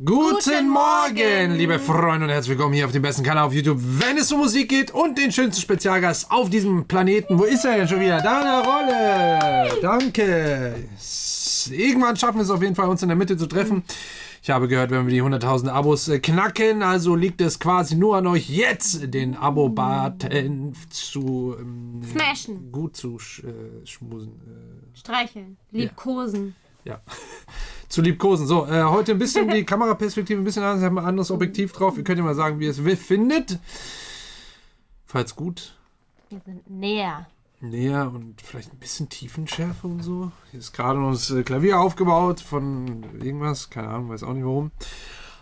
Guten Morgen, liebe Freunde, und herzlich willkommen hier auf dem besten Kanal auf YouTube, wenn es um Musik geht und den schönsten Spezialgast auf diesem Planeten. Wo ist er denn schon wieder? Da in der Rolle. Danke. Irgendwann schaffen wir es auf jeden Fall, uns in der Mitte zu treffen. Ich habe gehört, wenn wir die 100.000 Abos knacken, also liegt es quasi nur an euch jetzt, den Abo-Button zu smashen. Gut zu schmusen. Streicheln. Liebkosen. Ja. Zu liebkosen. So, heute ein bisschen die Kameraperspektive ein bisschen anders. Wir haben ein anderes Objektiv drauf. Ihr könnt ja mal sagen, wie ihr es findet. Falls gut. Wir sind näher. Näher und vielleicht ein bisschen Tiefenschärfe und so. Hier ist gerade noch das Klavier aufgebaut von irgendwas. Keine Ahnung, weiß auch nicht warum.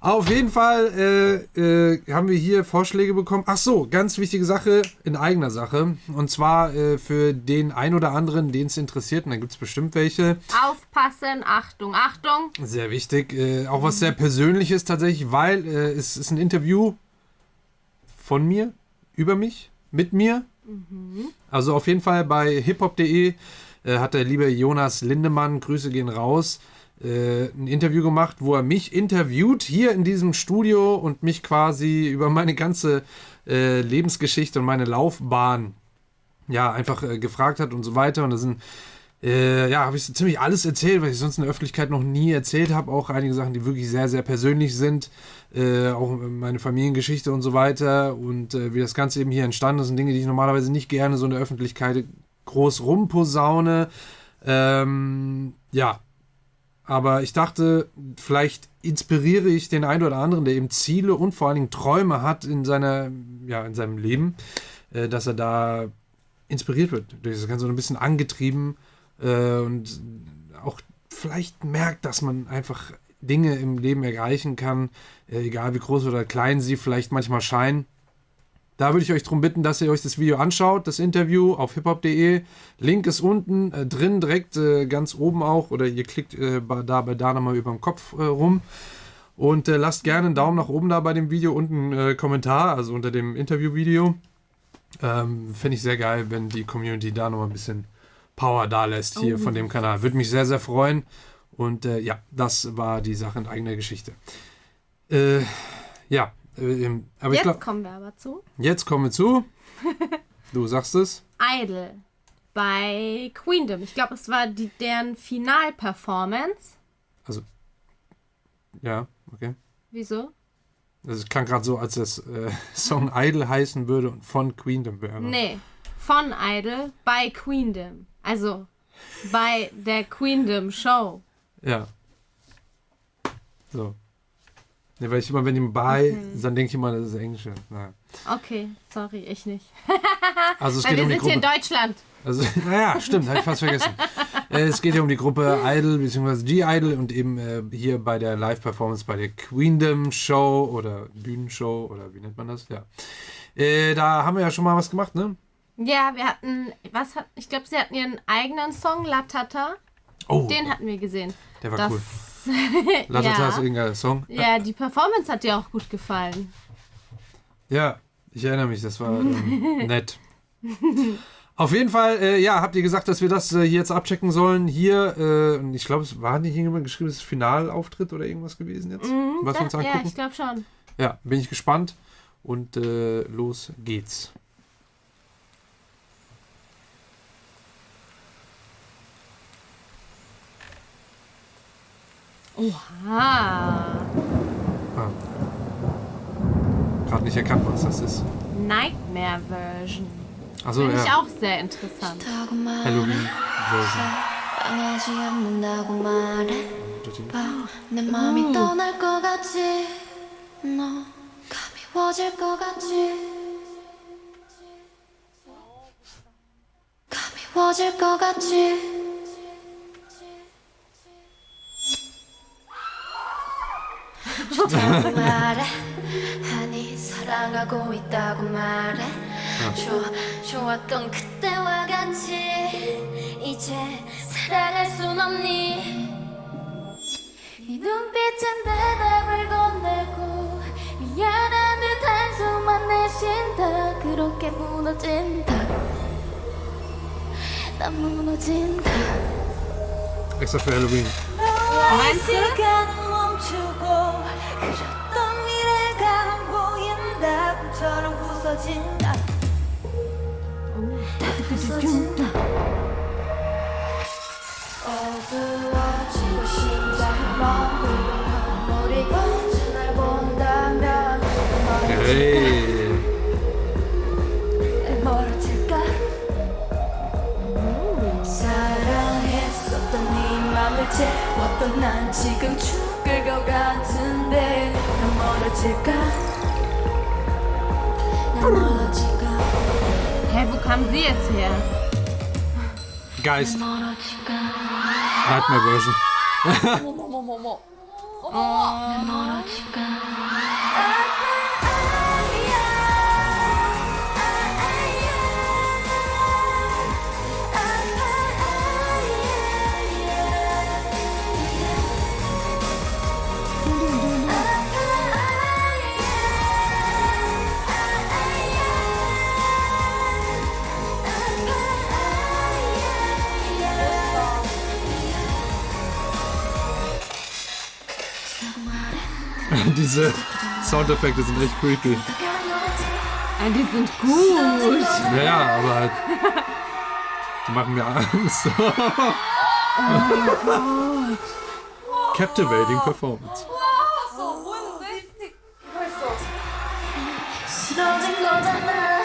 Auf jeden Fall haben wir hier Vorschläge bekommen. Ach so, ganz wichtige Sache in eigener Sache. Und zwar für den ein oder anderen, den es interessiert. Und da gibt es bestimmt welche. Aufpassen, Achtung, Achtung. Sehr wichtig. Auch was sehr Persönliches tatsächlich, weil es ist ein Interview von mir, über mich, mit mir. Also auf jeden Fall bei hiphop.de hat der liebe Jonas Lindemann, Grüße gehen raus, ein Interview gemacht, wo er mich interviewt hier in diesem Studio und mich quasi über meine ganze Lebensgeschichte und meine Laufbahn ja einfach gefragt hat und so weiter. Und da sind habe ich so ziemlich alles erzählt, was ich sonst in der Öffentlichkeit noch nie erzählt habe. Auch einige Sachen, die wirklich sehr, sehr persönlich sind. Auch meine Familiengeschichte und so weiter. Und wie das Ganze eben hier entstanden ist, sind Dinge, die ich normalerweise nicht gerne so in der Öffentlichkeit groß rumposaune. Aber ich dachte, vielleicht inspiriere ich den einen oder anderen, der eben Ziele und vor allen Dingen Träume hat in seinem Leben, dass er da inspiriert wird. Durch das Ganze so ein bisschen angetrieben und auch vielleicht merkt, dass man einfach Dinge im Leben erreichen kann, egal wie groß oder klein sie vielleicht manchmal scheinen. Da würde ich euch darum bitten, dass ihr euch das Video anschaut, das Interview auf hiphop.de. Link ist unten drin, direkt ganz oben auch, oder ihr klickt da nochmal über den Kopf rum. Und lasst gerne einen Daumen nach oben da bei dem Video und einen Kommentar, also unter dem Interview-Video. Fände ich sehr geil, wenn die Community da nochmal ein bisschen Power da lässt hier von dem Kanal. Würde mich sehr, sehr freuen. Und das war die Sache in eigener Geschichte. Aber jetzt kommen wir aber zu. Jetzt kommen wir zu. Du sagst es. Idol bei Queendom. Ich glaube, es war deren Final-Performance. Also, ja, okay. Wieso? Also, es klang gerade so, als das Song Idol heißen würde und von Queendom wäre. Nee, von Idol bei Queendom. Also, bei der Queendom Show. Ja. So. Ne, weil ich immer, wenn ich bei, dann denke ich immer, das ist Englisch. Naja. Okay, sorry, ich nicht. Also es weil geht wir um die sind hier in Gruppe. Deutschland. Also, naja, stimmt, habe ich fast vergessen. Es geht ja um die Gruppe Idol bzw. G-Idol und eben hier bei der Live-Performance bei der Queendom Show oder Bühnenshow oder wie nennt man das? Ja. Da haben wir ja schon mal was gemacht, ne? Ja, wir hatten, ich glaube, sie hatten ihren eigenen Song, La Tata. Oh, Den hatten wir gesehen. der war cool. La Tata ist irgendein Song. Ja, die Performance hat dir auch gut gefallen. Ja, ich erinnere mich, das war nett. Auf jeden Fall, habt ihr gesagt, dass wir das hier jetzt abchecken sollen. Hier, ich glaube, es war nicht irgendjemand geschrieben, das ist Finalauftritt oder irgendwas gewesen jetzt, was wir uns angucken. Ja, ich glaube schon. Ja, bin ich gespannt und los geht's. Oha. Gerade nicht erkannt, was das ist. Nightmare Version. Achso, Finde ich ja. auch sehr interessant. Halloween Version. 내 맘이 떠날 것 같지 너 가미워질 것 같지 가미워질 것 같지 좋다고 말해 아니 사랑하고 있다고 말해 좋았던 그때와 같이 이제 살아갈 순 없니 네 눈빛은 대답을 건네고 미안한 듯 한숨만 내쉰다 그렇게 무너진다 난 무너진다 Extra für Halloween. Meinst du? 시간은 멈추고 것처럼 부서진다 부서진다 어두워지고 심장이 멈고 눈물이 번져 날 본다면 Hey. 멀어질까 사랑했었던 네 맘을 채웠던 난 지금 죽을 것 같은데 난 멀어질까 난 멀어질까 Hä, wo kam sie jetzt her? Geist. 멀어질까 Nightmare Version. 어머머머머머. 멀어질까 Diese Soundeffekte sind echt creepy. Ah, die sind gut. Ja, aber halt. Die machen mir Angst. Captivating Performance. 뭐 했는데? 이거 했어. 쓰러진 거잖아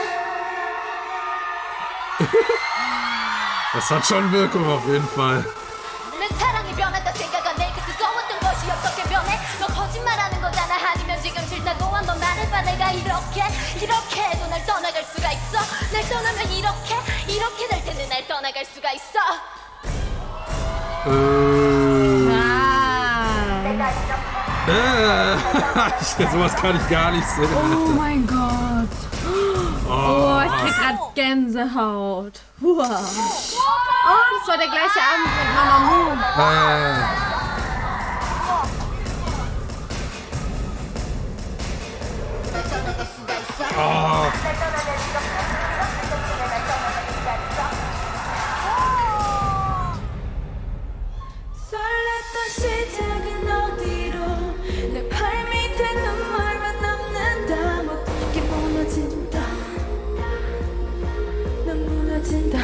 Das hat schon Wirkung auf jeden Fall. 내 사랑이 변한다 생각한 내그 뜨거웠던 것이 어떻게 변해 너 거짓말하는 거잖아 아니면 지금 싫다고 한 너 나를 봐 내가 이렇게 해도 날 떠나갈 수가 있어 날 떠나면 이렇게 될 텐데 날 떠나갈 수가 있어 Sowas kann ich gar nicht sehen. Oh mein Gott. Oh, ich krieg grad Gänsehaut. Wow. Oh, das war der gleiche Abend mit Mamamoo. 설렜던 시작은 어디로 내 발 밑에 눈물만 남는다 어떻게 무너진다 난 무너진다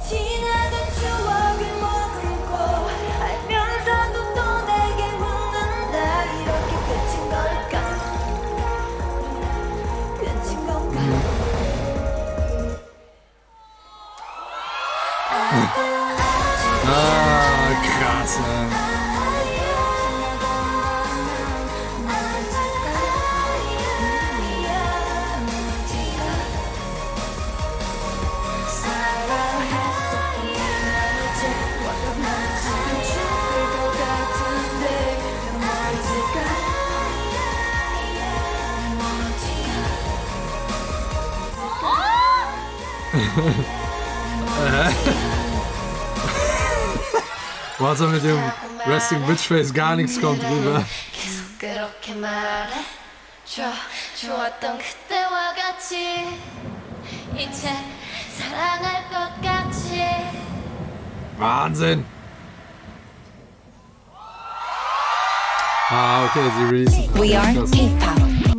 지나간 추억을 머금고 알면서도 또 내게 묻는다 이렇게 끝인 걸까 끝인 건가 Krass. Was er mit dem Resting Bitch Face gar nichts kommt rüber. 계속 그렇게 말해 좋았던 그때와 같이 이제 사랑할 것 같이 Wahnsinn! Okay, sie releasen. We are K-pop.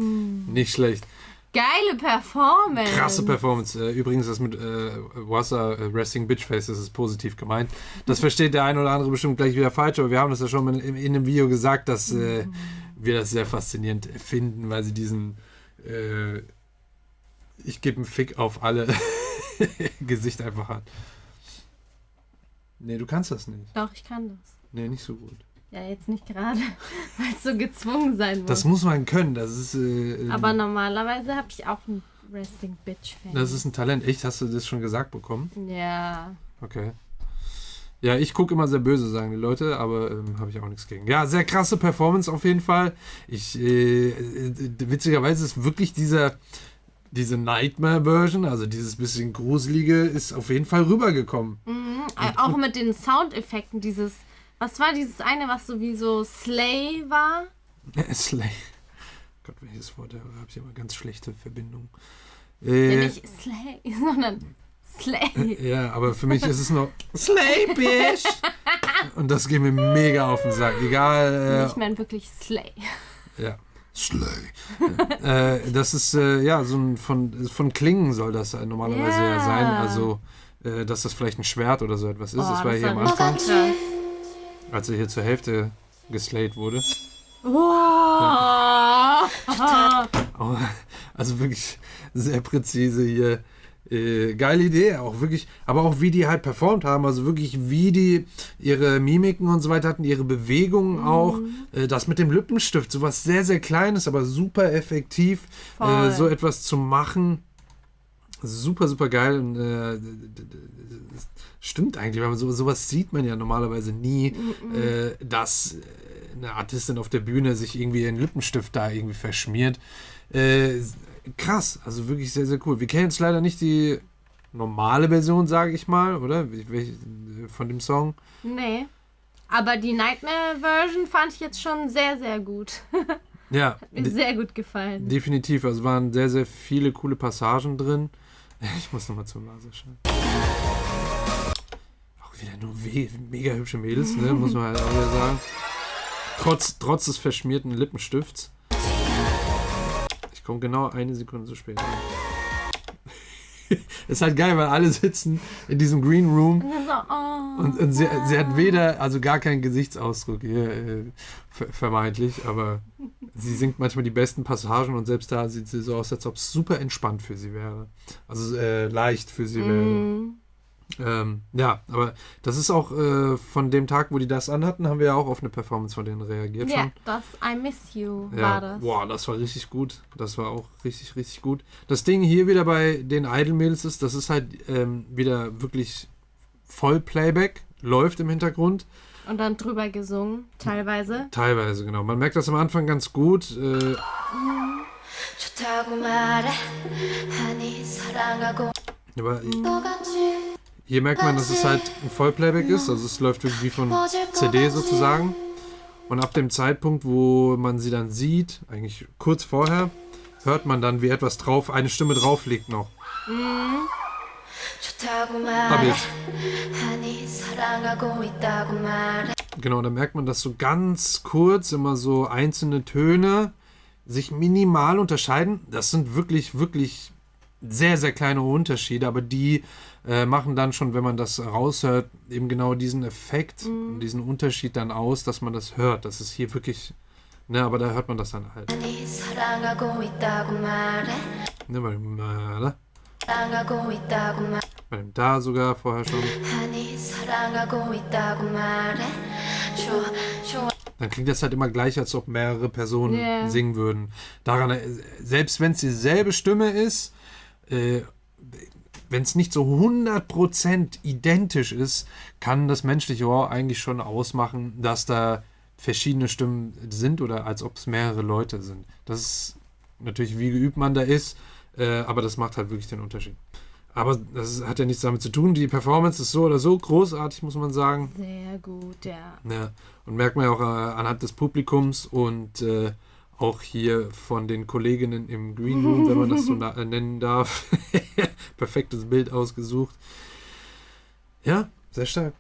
Nicht schlecht. Geile Performance. Krasse Performance. Übrigens, das mit Wassa Resting Bitch Face, das ist positiv gemeint. Das versteht der eine oder andere bestimmt gleich wieder falsch, aber wir haben das ja schon in einem Video gesagt, dass wir das sehr faszinierend finden, weil sie diesen ich gebe einen Fick auf alle Gesicht einfach hat. Nee, du kannst das nicht. Doch, ich kann das. Nee, nicht so gut. Ja, jetzt nicht gerade, weil es so gezwungen sein muss. Das muss man können. Das ist, Aber normalerweise habe ich auch ein Resting Bitch Fan. das ist ein Talent. Echt? Hast du das schon gesagt bekommen? Ja. Okay. Ja, ich gucke immer sehr böse, sagen die Leute, aber habe ich auch nichts gegen. Ja, sehr krasse Performance auf jeden Fall. Witzigerweise ist wirklich diese Nightmare-Version, also dieses bisschen Gruselige, ist auf jeden Fall rübergekommen. Mhm. Auch mit den Soundeffekten, was war dieses eine, was sowieso Slay war? Slay. Gott, welches Wort, da habe ich immer ganz schlechte Verbindung. Ja, nicht Slay, sondern Slay. Ja, aber für mich ist es nur Slay, Bitch! Und das geht mir mega auf den Sack. Egal. Ich meine wirklich Slay. Ja. Slay. Das ist, ja, so ein von Klingen soll das normalerweise ja sein. Also, dass das vielleicht ein Schwert oder so etwas ist. Das war hier am Anfang, als er hier zur Hälfte geslayed wurde. Wow. Also wirklich sehr präzise hier. Geile Idee, auch wirklich, aber auch wie die halt performt haben, also wirklich wie die ihre Mimiken und so weiter hatten, ihre Bewegungen auch, das mit dem Lippenstift, sowas sehr, sehr Kleines, aber super effektiv, so etwas zu machen, super, super geil und stimmt eigentlich, weil sowas sieht man ja normalerweise nie, dass eine Artistin auf der Bühne sich irgendwie einen Lippenstift da irgendwie verschmiert. Krass, also wirklich sehr, sehr cool. Wir kennen jetzt leider nicht die normale Version, sage ich mal, oder? Von dem Song. Nee. Aber die Nightmare-Version fand ich jetzt schon sehr, sehr gut. Ja. Hat mir sehr gut gefallen. Definitiv, also waren sehr, sehr viele coole Passagen drin. Ich muss nochmal zur Nase schauen. Auch wieder nur mega hübsche Mädels, ne? Muss man halt auch wieder sagen. Trotz des verschmierten Lippenstifts. Ich komme genau eine Sekunde zu spät. Ist halt geil, weil alle sitzen in diesem Green Room und sie hat weder, also gar keinen Gesichtsausdruck hier, vermeintlich, aber sie singt manchmal die besten Passagen und selbst da sieht sie so aus, als ob es super entspannt für sie wäre. Also leicht für sie wäre. Ja, aber das ist auch von dem Tag, wo die das anhatten, haben wir ja auch auf eine Performance von denen reagiert schon. Ja, das I Miss You Ja, war das. boah, das war richtig gut. Das war auch richtig, richtig gut. Das Ding hier wieder bei den Idol-Mädels ist, das ist halt wieder wirklich Voll-Playback, läuft im Hintergrund. Und dann drüber gesungen, teilweise. Teilweise, genau. Man merkt das am Anfang ganz gut. Aber hier merkt man, dass es halt ein Vollplayback ist, also es läuft wirklich wie von CD sozusagen. Und ab dem Zeitpunkt, wo man sie dann sieht, eigentlich kurz vorher, hört man dann, wie etwas drauf, eine Stimme drauf liegt noch. Ab jetzt. Genau, da merkt man, dass so ganz kurz immer so einzelne Töne sich minimal unterscheiden. Das sind wirklich, wirklich sehr, sehr kleine Unterschiede, aber die machen dann schon, wenn man das raushört, eben genau diesen Effekt und diesen Unterschied dann aus, dass man das hört. Das ist hier wirklich, ne, aber da hört man das dann halt. Ne, bei dem Da sogar vorher schon. Dann klingt das halt immer gleich, als ob mehrere Personen singen würden. Daran, selbst wenn es dieselbe Stimme ist, wenn es nicht so 100% identisch ist, kann das menschliche Ohr eigentlich schon ausmachen, dass da verschiedene Stimmen sind oder als ob es mehrere Leute sind. Das ist natürlich, wie geübt man da ist, aber das macht halt wirklich den Unterschied. Aber das hat ja nichts damit zu tun. Die Performance ist so oder so großartig, muss man sagen. Sehr gut, ja. Ja. Und merkt man ja auch anhand des Publikums und auch hier von den Kolleginnen im Green Room, wenn man das so nennen darf. Perfektes Bild ausgesucht. Ja, sehr stark.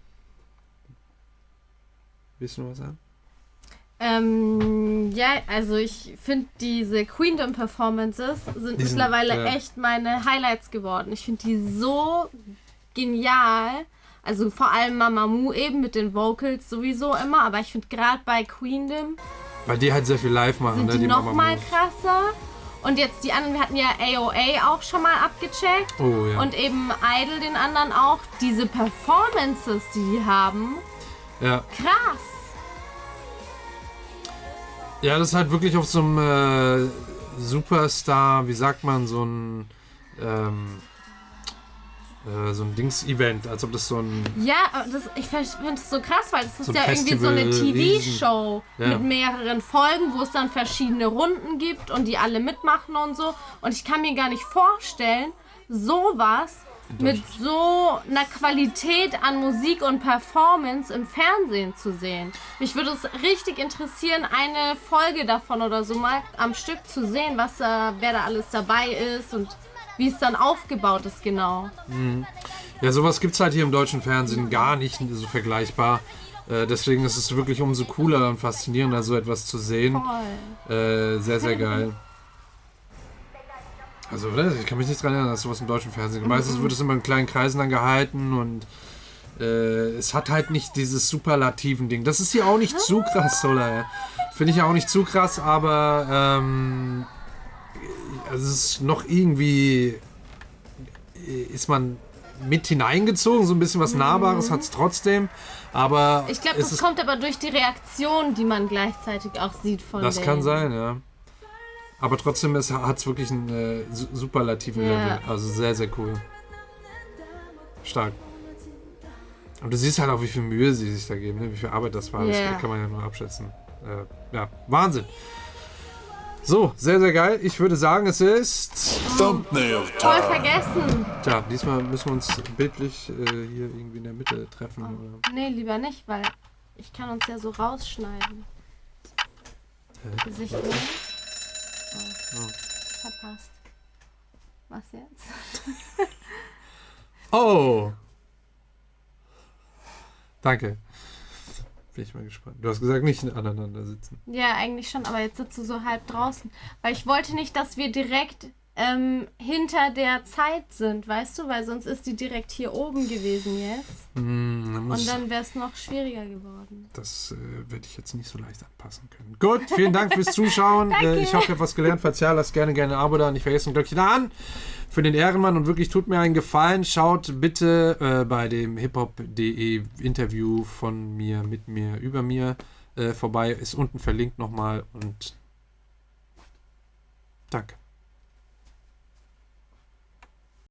Willst du noch was sagen? Ja, also ich finde, diese Queendom-Performances sind mittlerweile echt meine Highlights geworden. Ich finde die so genial. Also vor allem Mamamoo eben mit den Vocals sowieso immer, aber ich finde gerade bei Queendom weil die halt sehr viel live machen, sind ne? die Die noch mal Mamamoos. krasser. Und jetzt die anderen, wir hatten ja AOA auch schon mal abgecheckt. Oh, ja. Und eben Idol den anderen auch. Diese Performances, die haben, Ja. krass. Ja, das ist halt wirklich auf so einem Superstar, wie sagt man, so ein Dings-Event, als ob das so ein... Ja, ich finde es so krass, weil es ist So ein ja irgendwie so eine Festival, TV-Show Ja. mit mehreren Folgen, wo es dann verschiedene Runden gibt und die alle mitmachen und so. Und ich kann mir gar nicht vorstellen, sowas mit so einer Qualität an Musik und Performance im Fernsehen zu sehen. Mich würde es richtig interessieren, eine Folge davon oder so mal am Stück zu sehen, wer da alles dabei ist und wie es dann aufgebaut ist genau. Ja, sowas gibt es halt hier im deutschen Fernsehen gar nicht so vergleichbar. Deswegen ist es wirklich umso cooler und faszinierender, so etwas zu sehen. Voll. Sehr, sehr geil. Also, ich kann mich nicht daran erinnern, dass sowas im deutschen Fernsehen gibt. Meistens wird es immer in kleinen Kreisen dann gehalten und es hat halt nicht dieses superlativen Ding. Das ist hier auch nicht zu krass, Solar. Finde ich auch nicht zu krass, aber also es ist noch irgendwie ist man mit hineingezogen, so ein bisschen was Nahbares hat es trotzdem, aber Ich glaube, das kommt aber durch die Reaktion, die man gleichzeitig auch sieht von das denen. kann sein, ja. Aber trotzdem hat es wirklich einen superlativen Level. Also sehr, sehr cool. Stark. Und du siehst halt auch, wie viel Mühe sie sich da geben, ne? Wie viel Arbeit das war. Das kann man ja nur abschätzen. Ja, Wahnsinn. So, sehr, sehr geil. Ich würde sagen, es ist... Thumbnail Voll time. vergessen. Tja, diesmal müssen wir uns bildlich hier irgendwie in der Mitte treffen. Oder? Nee, lieber nicht, weil ich kann uns ja so rausschneiden. Gesicht nehmen. Oh. Verpasst. Was jetzt? Oh! Danke. Bin ich mal gespannt. Du hast gesagt, nicht aneinander sitzen. Ja, eigentlich schon, aber jetzt sitzt du so halb draußen. Weil ich wollte nicht, dass wir direkt hinter der Zeit sind, weißt du? Weil sonst ist die direkt hier oben gewesen jetzt. Und dann wäre es noch schwieriger geworden. Das werde ich jetzt nicht so leicht anpassen können. Gut, vielen Dank fürs Zuschauen. Ich hoffe, ihr habt was gelernt. Falls ja, lasst gerne ein Abo da. Nicht vergessen, ein Glöckchen an für den Ehrenmann. Und wirklich, tut mir einen Gefallen. Schaut bitte bei dem hiphop.de Interview von mir, mit mir, über mir vorbei. Ist unten verlinkt nochmal. Und danke.